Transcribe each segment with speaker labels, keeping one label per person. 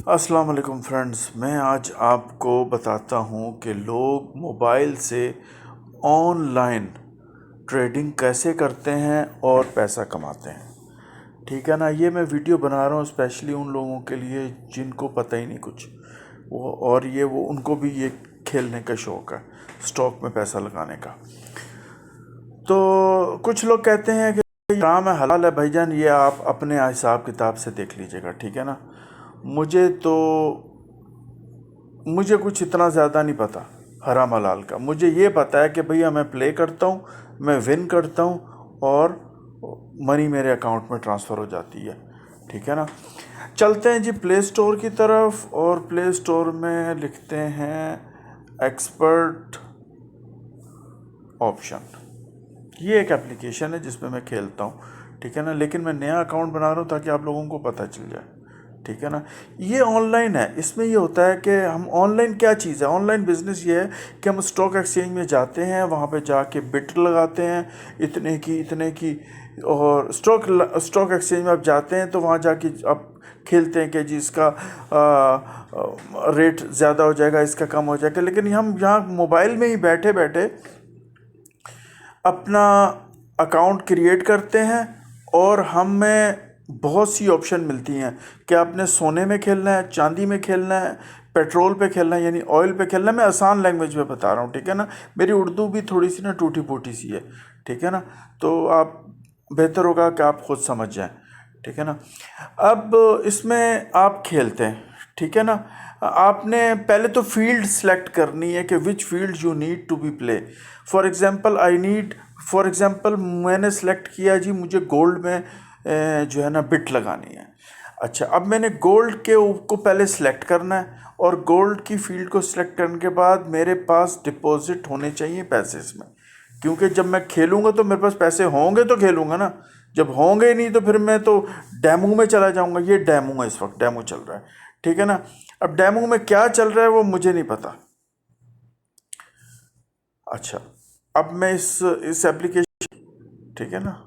Speaker 1: अस्सलाम वालेकुम फ्रेंड्स, मैं आज आपको बताता हूँ कि लोग मोबाइल से ऑनलाइन ट्रेडिंग कैसे करते हैं और पैसा कमाते हैं। ठीक है ना। ये मैं वीडियो बना रहा हूँ स्पेशली उन लोगों के लिए जिनको पता ही नहीं कुछ, वो और ये वो उनको भी ये खेलने का शौक़ है, स्टॉक में पैसा लगाने का। तो कुछ लोग कहते हैं कि हराम है हलाल है, भाईजान ये आप अपने हिसाब किताब से देख लीजिएगा। ठीक है ना। मुझे कुछ इतना ज़्यादा नहीं पता हराम हलाल का। मुझे ये पता है कि भैया मैं प्ले करता हूँ, मैं विन करता हूँ और मनी मेरे अकाउंट में ट्रांसफ़र हो जाती है। ठीक है ना। चलते हैं जी प्ले स्टोर की तरफ, और प्ले स्टोर में लिखते हैं एक्सपर्ट ऑप्शन। ये एक एप्लीकेशन है जिसमें मैं खेलता हूँ। ठीक है ना। लेकिन मैं नया अकाउंट बना रहा हूँ ताकि आप लोगों को पता चल जाए। ठीक है ना। ये ऑनलाइन है। इसमें ये होता है कि हम ऑनलाइन क्या चीज़ है, ऑनलाइन बिजनेस ये है कि हम स्टॉक एक्सचेंज में जाते हैं, वहाँ पे जाके बिट लगाते हैं इतने की, और स्टॉक एक्सचेंज में आप जाते हैं तो वहाँ जाके आप खेलते हैं कि जी इसका रेट ज़्यादा हो जाएगा, इसका कम हो जाएगा। लेकिन हम यहाँ मोबाइल में ही बैठे बैठे अपना अकाउंट क्रिएट करते हैं और हमें बहुत सी ऑप्शन मिलती हैं कि आपने सोने में खेलना है, चांदी में खेलना है, पेट्रोल पे खेलना है, यानी ऑयल पे खेलना है। मैं आसान लैंग्वेज में बता रहा हूँ। ठीक है ना। मेरी उर्दू भी थोड़ी सी ना टूटी फूटी सी है। ठीक है ना। तो आप बेहतर होगा कि आप खुद समझ जाएं। ठीक है ना। अब इसमें आप खेलते हैं। ठीक है ना। आपने पहले तो फील्ड सेलेक्ट करनी है कि which field you need to be play. For example मैंने सेलेक्ट किया जी, मुझे गोल्ड में जो है ना बिट लगानी है। अच्छा, अब मैंने गोल्ड को पहले सेलेक्ट करना है, और गोल्ड की फील्ड को सिलेक्ट करने के बाद मेरे पास डिपॉजिट होने चाहिए पैसे इसमें, क्योंकि जब मैं खेलूंगा तो मेरे पास पैसे होंगे तो खेलूंगा ना। जब होंगे ही नहीं तो फिर मैं तो डेमो में चला जाऊंगा। ये डेमो है, इस वक्त डेमो चल रहा है। ठीक है ना। अब डेमो में क्या चल रहा है वो मुझे नहीं पता। अच्छा, अब मैं इस एप्लीकेशन, ठीक है ना।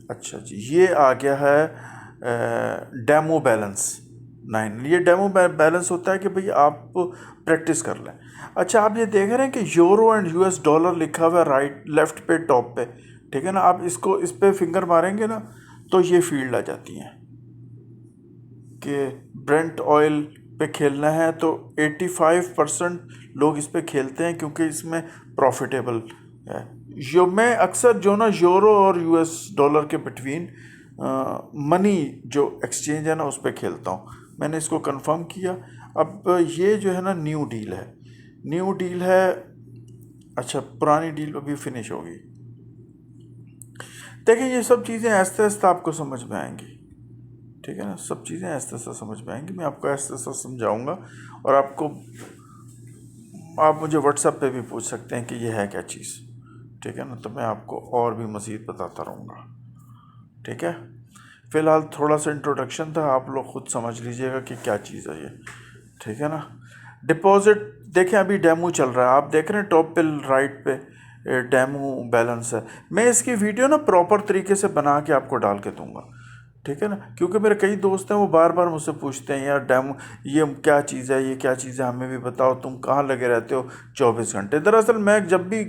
Speaker 1: अच्छा जी, ये आ गया है डेमो बैलेंस 9। ये डेमो बैलेंस होता है कि भाई आप प्रैक्टिस कर लें। अच्छा, आप ये देख रहे हैं कि यूरो एंड यूएस डॉलर लिखा हुआ है राइट लेफ्ट पे टॉप पे। ठीक है ना। आप इस पे फिंगर मारेंगे ना तो ये फील्ड आ जाती हैं कि ब्रेंट ऑयल पे खेलना है तो 85% लोग इस पे खेलते हैं क्योंकि इसमें प्रॉफिटेबल है। जो मैं अक्सर जो ना यूरो और यूएस डॉलर के बिटवीन मनी जो एक्सचेंज है ना उस पर खेलता हूँ। मैंने इसको कंफर्म किया। अब ये जो है ना न्यू डील है। अच्छा, पुरानी डील अभी फिनिश होगी। देखिए, ये सब चीज़ें आहिस्ता आहिस्ता आपको समझ में आएंगी। ठीक है ना। सब चीज़ें आहिस्ता आहिस्ता समझ में आएंगी। मैं आपको आहिस्ता आहिस्ता समझाऊंगा, और आप मुझे व्हाट्सएप पे भी पूछ सकते हैं कि ये है क्या चीज़। ठीक है ना। तो मैं आपको और भी मज़ीद बताता रहूँगा। ठीक है। फ़िलहाल थोड़ा सा इंट्रोडक्शन था, आप लोग खुद समझ लीजिएगा कि क्या चीज़ है ये। ठीक है ना। डिपॉजिट देखें, अभी डेमो चल रहा है। आप देख रहे हैं टॉप पे राइट पे डेमो बैलेंस है। मैं इसकी वीडियो ना प्रॉपर तरीके से बना के आपको डाल के दूंगा। ठीक है ना। क्योंकि मेरे कई दोस्त हैं वो बार बार मुझसे पूछते हैं, यार डेमो ये क्या चीज़ है, ये क्या चीज़ है, हमें भी बताओ, तुम कहाँ लगे रहते हो 24 घंटे। दरअसल मैं जब भी,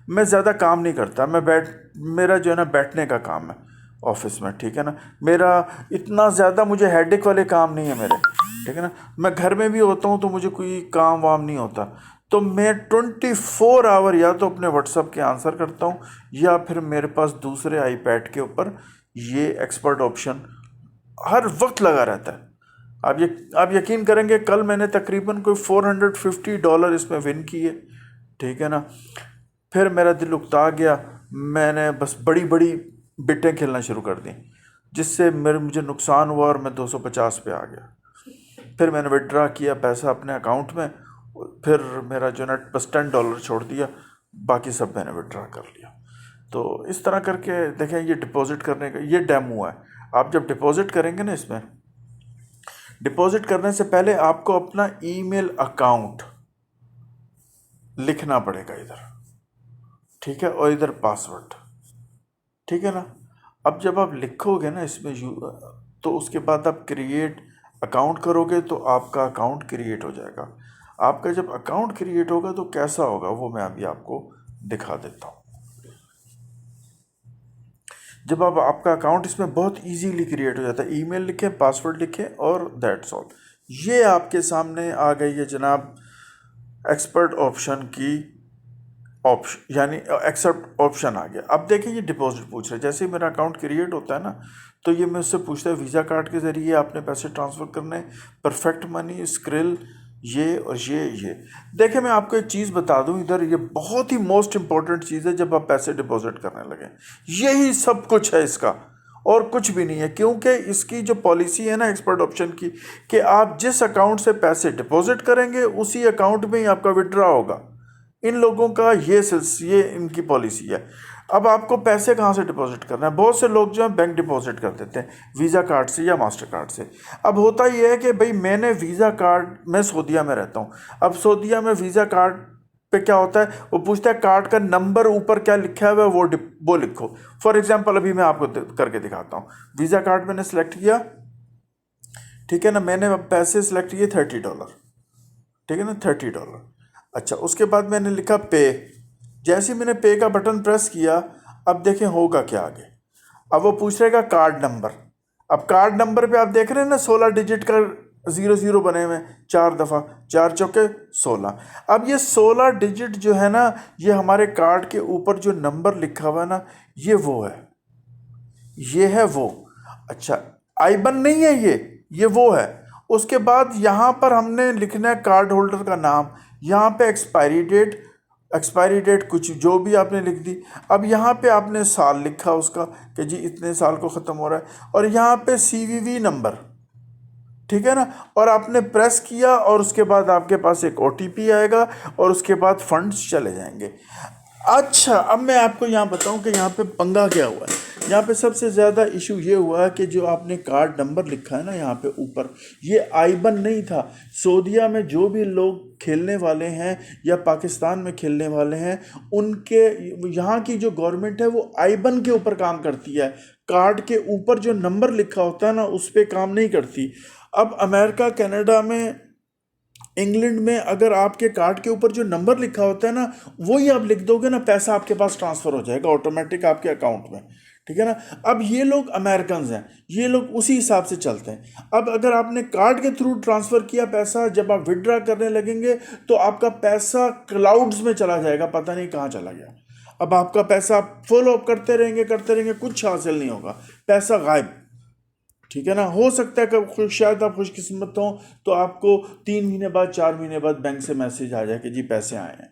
Speaker 1: मैं ज़्यादा काम नहीं करता, मेरा जो है ना बैठने का काम है ऑफिस में। ठीक है ना। मेरा इतना ज़्यादा मुझे हेडेक वाले काम नहीं है मेरे। ठीक है ना। मैं घर में भी होता हूँ तो मुझे कोई काम वाम नहीं होता। तो मैं 24 आवर या तो अपने व्हाट्सएप के आंसर करता हूँ, या फिर मेरे पास दूसरे आईपैड के ऊपर ये एक्सपर्ट ऑप्शन हर वक्त लगा रहता है। आप यकीन करेंगे, कल मैंने तकरीबन कोई $450 इसमें विन किए। ठीक है ना। फिर मेरा दिल उकता गया, मैंने बस बड़ी बड़ी बिटें खेलना शुरू कर दी, जिससे मुझे नुकसान हुआ और मैं 250 पे आ गया। फिर मैंने विड्रा किया पैसा अपने अकाउंट में, फिर मेरा जो ना बस $10 छोड़ दिया, बाकी सब मैंने विड्रा कर लिया। तो इस तरह करके देखें, ये डिपॉजिट करने का ये डेमो है। आप जब डिपॉजिट करेंगे ना, इसमें डिपॉजिट करने से पहले आपको अपना ईमेल अकाउंट लिखना पड़ेगा इधर, ठीक है, और इधर पासवर्ड, ठीक है ना। अब जब आप लिखोगे ना इसमें तो उसके बाद आप क्रिएट अकाउंट करोगे तो आपका अकाउंट क्रिएट हो जाएगा। आपका जब अकाउंट क्रिएट होगा तो कैसा होगा वो मैं अभी आपको दिखा देता हूँ। जब आप आपका अकाउंट इसमें बहुत इजीली क्रिएट हो जाता है, ईमेल लिखें, पासवर्ड लिखें और दैट्स ऑल। ये आपके सामने आ गई है जनाब एक्सपर्ट ऑप्शन की ऑप्शन, यानी एक्सेप्ट ऑप्शन आ गया। अब देखिए ये डिपॉजिट पूछ रहा है। जैसे ही मेरा अकाउंट क्रिएट होता है ना तो ये मुझसे पूछता है वीज़ा कार्ड के ज़रिए आपने पैसे ट्रांसफ़र करने, परफेक्ट मनी, स्क्रिल, ये और ये। देखिए मैं आपको एक चीज़ बता दूं, इधर ये बहुत ही मोस्ट इंपॉर्टेंट चीज़ है जब आप पैसे डिपॉजिट करने लगें। यही सब कुछ है इसका और कुछ भी नहीं है, क्योंकि इसकी जो पॉलिसी है ना एक्सपर्ट ऑप्शन की, कि आप जिस अकाउंट से पैसे डिपॉजिट करेंगे उसी अकाउंट में ही आपका विड्रॉ होगा। इन लोगों का ये इनकी पॉलिसी है। अब आपको पैसे कहाँ से डिपॉजिट करना है? बहुत से लोग जो है बैंक डिपॉजिट कर देते हैं वीज़ा कार्ड से या मास्टर कार्ड से। अब होता ये है कि भाई मैंने वीज़ा कार्ड, मैं सऊदीया में रहता हूँ, अब सऊदीया में वीज़ा कार्ड पे क्या होता है, वो पूछता है कार्ड का नंबर ऊपर क्या लिखा हुआ है वो लिखो। फॉर एग्जांपल अभी मैं आपको करके दिखाता हूँ। वीज़ा कार्ड मैंने सेलेक्ट किया, ठीक है ना, मैंने पैसे सेलेक्ट किए $30, ठीक है ना, $30। अच्छा, उसके बाद मैंने लिखा पे। जैसे ही मैंने पे का बटन प्रेस किया, अब देखें होगा क्या आगे। अब वो पूछ रहेगा कार्ड नंबर। अब कार्ड नंबर पे आप देख रहे हैं ना 16 डिजिट का 00 बने हुए हैं, 4 दफ़ा, 4 चौके 16। अब ये 16 डिजिट जो है ना, ये हमारे कार्ड के ऊपर जो नंबर लिखा हुआ है ना, ये है वो। अच्छा, आईबन नहीं है ये वो है। उसके बाद यहाँ पर हमने लिखना है कार्ड होल्डर का नाम, यहाँ पे एक्सपायरी डेट कुछ जो भी आपने लिख दी। अब यहाँ पे आपने साल लिखा उसका कि जी इतने साल को ख़त्म हो रहा है, और यहाँ पे CVV नंबर, ठीक है ना, और आपने प्रेस किया और उसके बाद आपके पास एक OTP आएगा और उसके बाद फंड्स चले जाएंगे। अच्छा, अब मैं आपको यहाँ बताऊँ कि यहाँ पे पंगा क्या हुआ है। यहाँ पे सबसे ज़्यादा इशू ये हुआ है कि जो आपने कार्ड नंबर लिखा है ना यहाँ पे ऊपर, ये आईबन नहीं था। सऊदीया में जो भी लोग खेलने वाले हैं या पाकिस्तान में खेलने वाले हैं, उनके यहाँ की जो गवर्नमेंट है वो आईबन के ऊपर काम करती है। कार्ड के ऊपर जो नंबर लिखा होता है ना उस पर काम नहीं करती। अब अमेरिका, कनाडा में, इंग्लैंड में अगर आपके कार्ड के ऊपर जो नंबर लिखा होता है ना वही आप लिख दोगे ना, पैसा आपके पास ट्रांसफ़र हो जाएगा ऑटोमेटिक आपके अकाउंट में, ठीक है ना। अब ये लोग अमेरिकन हैं, ये लोग उसी हिसाब से चलते हैं। अब अगर आपने कार्ड के थ्रू ट्रांसफ़र किया पैसा, जब आप विड्रॉ करने लगेंगे तो आपका पैसा क्लाउड्स में चला जाएगा, पता नहीं कहाँ चला गया। अब आपका पैसा फॉलो अप करते रहेंगे, कुछ हासिल नहीं होगा, पैसा गायब, ठीक है ना। हो सकता है कि शायद आप खुशकिस्मत हो तो आपको 3 महीने बाद, 4 महीने बाद बैंक से मैसेज आ जाए कि जी पैसे आए हैं,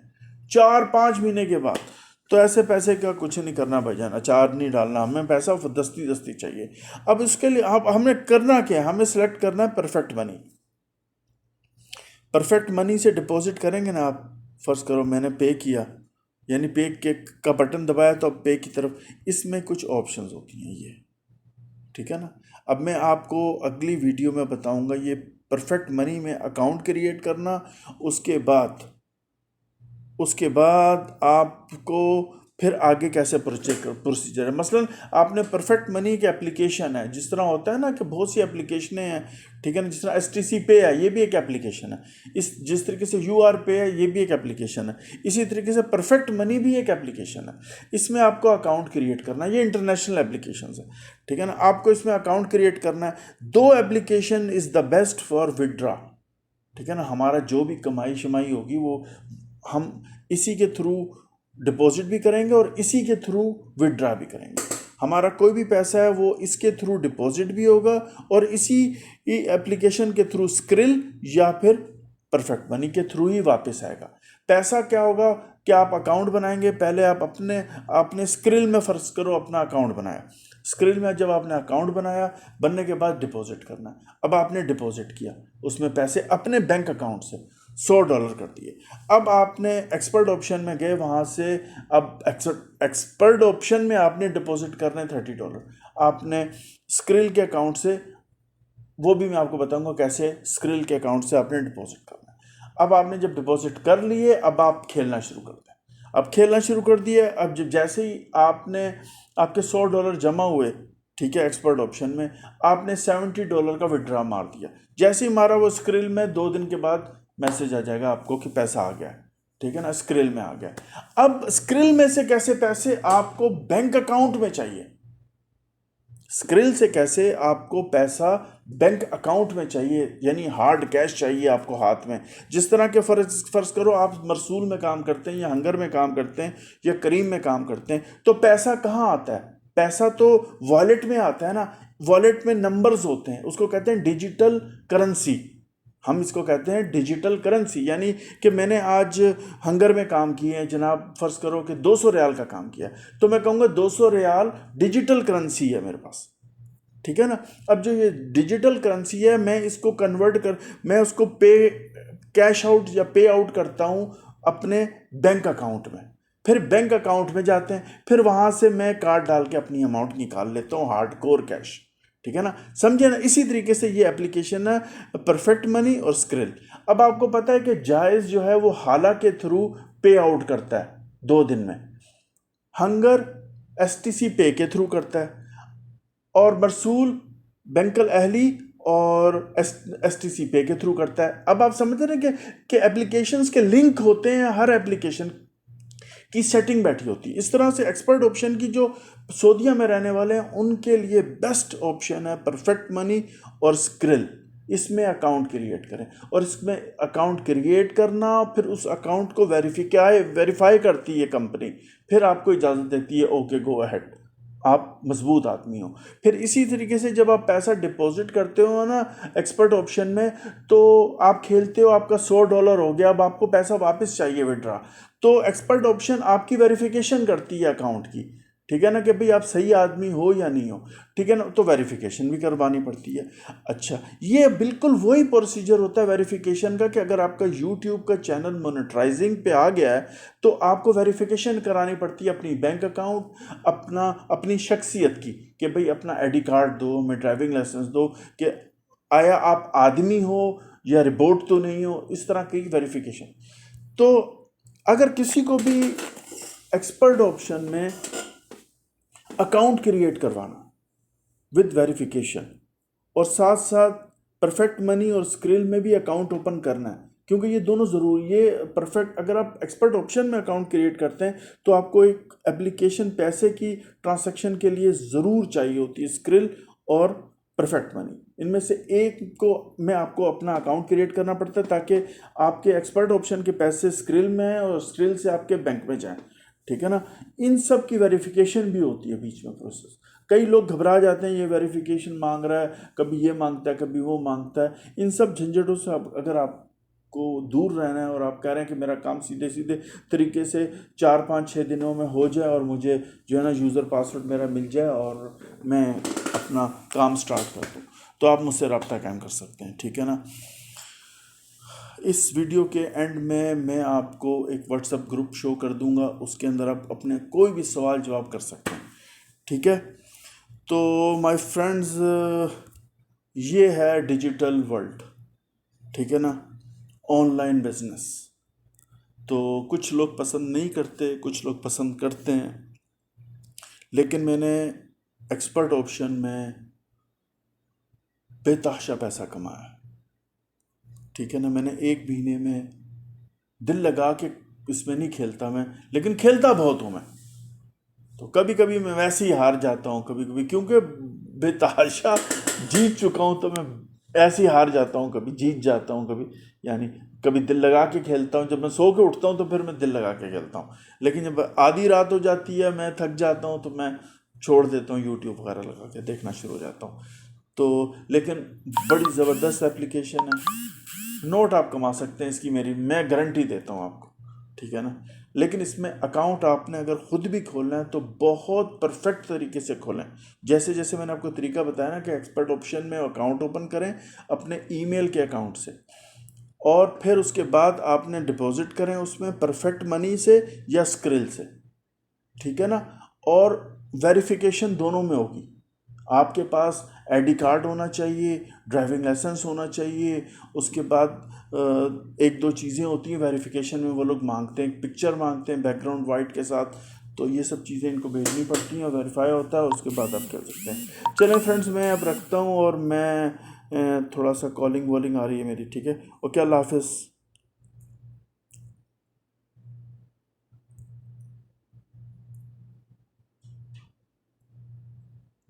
Speaker 1: 4-5 महीने के बाद। तो ऐसे पैसे का कुछ नहीं करना भाईजान, अचार नहीं डालना, हमें पैसा दस्ती दस्ती चाहिए। अब इसके लिए आप हमें करना क्या है, हमें सेलेक्ट करना है परफेक्ट मनी। परफेक्ट मनी से डिपॉजिट करेंगे ना आप, फर्ज करो मैंने पे किया, यानी पे के का बटन दबाया तो अब पे की तरफ, इसमें कुछ ऑप्शंस होती हैं ये, ठीक है ना। अब मैं आपको अगली वीडियो में बताऊंगा ये परफेक्ट मनी में अकाउंट क्रिएट करना। उसके बाद आपको फिर आगे कैसे प्रोसीजर है। मसलन आपने परफेक्ट मनी की एप्लीकेशन है, जिस तरह होता है ना कि बहुत सी एप्लीकेशनें हैं, ठीक है ना, जिस तरह STC पे है, ये भी एक एप्लीकेशन है। जिस तरीके से UR पे है, ये भी एक एप्लीकेशन है। इसी तरीके से परफेक्ट मनी भी एक एप्लीकेशन है। इसमें आपको अकाउंट क्रिएट करना है, ये इंटरनेशनल एप्लीकेशन है, ठीक है ना। आपको इसमें अकाउंट क्रिएट करना है। 2 application is the best for withdraw, ठीक है ना। हमारा जो भी कमाई शमाई होगी वो हम इसी के थ्रू डिपॉजिट भी करेंगे और इसी के थ्रू विड्रॉ भी करेंगे। हमारा कोई भी पैसा है वो इसके थ्रू डिपॉजिट भी होगा और इसी एप्लीकेशन के थ्रू स्क्रिल या फिर परफेक्ट मनी के थ्रू ही वापस आएगा। पैसा क्या होगा कि आप अकाउंट बनाएंगे, पहले आप आपने स्क्रिल में फ़र्ज करो अपना अकाउंट बनाया, स्क्रिल में जब आपने अकाउंट बनाया, बनने के बाद डिपॉजिट करना है। अब आपने डिपॉजिट किया, उसमें पैसे अपने बैंक अकाउंट से $100 कर दिए। अब आपने एक्सपर्ट ऑप्शन में गए, वहाँ से अब एक्सपर्ट ऑप्शन में आपने डिपॉजिट करने $30 आपने स्क्रिल के अकाउंट से, वो भी मैं आपको बताऊंगा कैसे स्क्रिल के अकाउंट से आपने डिपॉजिट करना है। अब आपने जब डिपॉजिट कर लिए, अब आप खेलना शुरू कर दें। अब खेलना शुरू कर दिया। अब जब जैसे ही आपके $100 जमा हुए, ठीक है, एक्सपर्ट ऑप्शन में आपने $70 का विड्रॉ मार दिया। जैसे ही मारा, वो स्क्रिल में 2 दिन के बाद मैसेज आ जाएगा आपको कि पैसा आ गया, ठीक है ना, स्क्रिल में आ गया। अब स्क्रिल में से कैसे पैसे आपको बैंक अकाउंट में चाहिए, स्क्रिल से कैसे आपको पैसा बैंक अकाउंट में चाहिए, यानी हार्ड कैश चाहिए आपको हाथ में। जिस तरह के फर्ज करो आप मरसूल में काम करते हैं या हंगर में काम करते हैं या करीम में काम करते हैं, तो पैसा कहाँ आता है? पैसा तो वॉलेट में आता है ना। वॉलेट में नंबर्स होते हैं, उसको कहते हैं डिजिटल करेंसी। हम इसको कहते हैं डिजिटल करेंसी। यानी कि मैंने आज हंगर में काम किए हैं जनाब, फ़र्ज़ करो कि 200 रियाल का काम किया, तो मैं कहूँगा 200 रियाल डिजिटल करेंसी है मेरे पास, ठीक है ना। अब जो ये डिजिटल करेंसी है, मैं उसको कैश आउट या पे आउट करता हूँ अपने बैंक अकाउंट में। फिर बैंक अकाउंट में जाते हैं, फिर वहाँ से मैं कार्ड डाल के अपनी अमाउंट निकाल लेता हूँ, हार्डकोर कैश, ठीक है ना, समझे ना। इसी तरीके से ये एप्लीकेशन है परफेक्ट मनी और स्क्रिल। अब आपको पता है कि जायज़ जो है वो हाला के थ्रू पे आउट करता है 2 दिन में, हंगर STC पे के थ्रू करता है, और मरसूल बैंकल अहली और STC पे के थ्रू करता है। अब आप समझते हैं कि एप्लीकेशंस के लिंक होते हैं, हर एप्लीकेशन की सेटिंग बैठी होती है। इस तरह से एक्सपर्ट ऑप्शन की जो सऊदीया में रहने वाले हैं उनके लिए बेस्ट ऑप्शन है परफेक्ट मनी और स्क्रिल। इसमें अकाउंट क्रिएट करें, और इसमें अकाउंट क्रिएट करना, फिर उस अकाउंट को वेरीफाई करती है कंपनी, फिर आपको इजाज़त देती है ओके गो अहेड, आप मजबूत आदमी हो। फिर इसी तरीके से जब आप पैसा डिपॉजिट करते हो ना एक्सपर्ट ऑप्शन में, तो आप खेलते हो, आपका $100 हो गया, अब आपको पैसा वापस चाहिए विड्रा, तो एक्सपर्ट ऑप्शन आपकी वेरिफिकेशन करती है अकाउंट की, ठीक है ना, कि भाई आप सही आदमी हो या नहीं हो, ठीक है ना, तो वेरिफिकेशन भी करवानी पड़ती है। अच्छा, ये बिल्कुल वही प्रोसीजर होता है वेरिफिकेशन का कि अगर आपका यूट्यूब का चैनल मोनेटाइजिंग पे आ गया है तो आपको वेरिफिकेशन करानी पड़ती है अपनी बैंक अकाउंट, अपनी शख्सियत की, कि भाई अपना ID कार्ड दो, हमें ड्राइविंग लाइसेंस दो, कि आया आप आदमी हो या रिपोर्ट तो नहीं हो, इस तरह की वेरिफिकेशन। तो अगर किसी को भी एक्सपर्ट ऑप्शन में अकाउंट क्रिएट करवाना विद वेरिफिकेशन, और साथ साथ परफेक्ट मनी और स्क्रिल में भी अकाउंट ओपन करना है, क्योंकि ये दोनों ज़रूरी, ये परफेक्ट, अगर आप एक्सपर्ट ऑप्शन में अकाउंट क्रिएट करते हैं तो आपको एक एप्लीकेशन पैसे की ट्रांजैक्शन के लिए ज़रूर चाहिए होती है, स्क्रिल और परफेक्ट मनी। इनमें से एक को में आपको अपना अकाउंट क्रिएट करना पड़ता है ताकि आपके एक्सपर्ट ऑप्शन के पैसे स्क्रिल में हैं और स्क्रिल से आपके बैंक में जाएं, ठीक है ना। इन सब की वेरिफिकेशन भी होती है बीच में प्रोसेस। कई लोग घबरा जाते हैं, ये वेरिफिकेशन मांग रहा है, कभी ये मांगता है, कभी वो मांगता है। इन सब झंझटों से अगर आपको दूर रहना है और आप कह रहे हैं कि मेरा काम सीधे सीधे तरीके से 4-5-6 दिनों में हो जाए और मुझे जो है ना यूज़र पासवर्ड मेरा मिल जाए और मैं अपना काम स्टार्ट कर दूँ, तो आप मुझसे रब्ता कायम कर सकते हैं, ठीक है ना। इस वीडियो के एंड में मैं आपको एक व्हाट्सएप ग्रुप शो कर दूंगा, उसके अंदर आप अपने कोई भी सवाल जवाब कर सकते हैं, ठीक है। तो माय फ्रेंड्स, ये है डिजिटल वर्ल्ड, ठीक है ना, ऑनलाइन बिजनेस। तो कुछ लोग पसंद नहीं करते, कुछ लोग पसंद करते हैं, लेकिन मैंने एक्सपर्ट ऑप्शन में बेतहाशा पैसा कमाया, ठीक है ना। मैंने 1 महीने में दिल लगा के इसमें नहीं खेलता मैं, लेकिन खेलता बहुत हूँ मैं। तो कभी कभी मैं वैसे ही हार जाता हूँ, कभी कभी क्योंकि बेतहाशा जीत चुका हूँ तो मैं ऐसे ही हार जाता हूँ, कभी जीत जाता हूँ, यानी कभी दिल लगा के खेलता हूँ। जब मैं सो के उठता हूँ तो फिर मैं दिल लगा के खेलता हूँ, लेकिन जब आधी रात हो जाती है, मैं थक जाता हूँ, तो मैं छोड़ देता हूँ, यूट्यूब वगैरह लगा के देखना शुरू हो जाता हूँ। तो लेकिन बड़ी ज़बरदस्त एप्लीकेशन है, नोट आप कमा सकते हैं इसकी, मैं गारंटी देता हूँ आपको, ठीक है ना। लेकिन इसमें अकाउंट आपने अगर ख़ुद भी खोलना है तो बहुत परफेक्ट तरीके से खोलें, जैसे जैसे मैंने आपको तरीका बताया ना कि एक्सपर्ट ऑप्शन में अकाउंट ओपन करें अपने ईमेल के अकाउंट से, और फिर उसके बाद आपने डिपॉजिट करें उसमें परफेक्ट मनी से या स्क्रिल से, ठीक है ना। और वेरिफिकेशन दोनों में होगी, आपके पास ID कार्ड होना चाहिए, ड्राइविंग लाइसेंस होना चाहिए, उसके बाद एक दो चीज़ें होती हैं वेरिफिकेशन में, वो लोग मांगते हैं, पिक्चर मांगते हैं बैकग्राउंड वाइट के साथ, तो ये सब चीज़ें इनको भेजनी पड़ती हैं और वेरीफाई होता है, उसके बाद आप कर सकते हैं। चलें फ्रेंड्स, मैं अब रखता हूँ और मैं थोड़ा सा कॉलिंग वॉलिंग आ रही है मेरी, ठीक है, ओके, अल्लाह हाफिज़।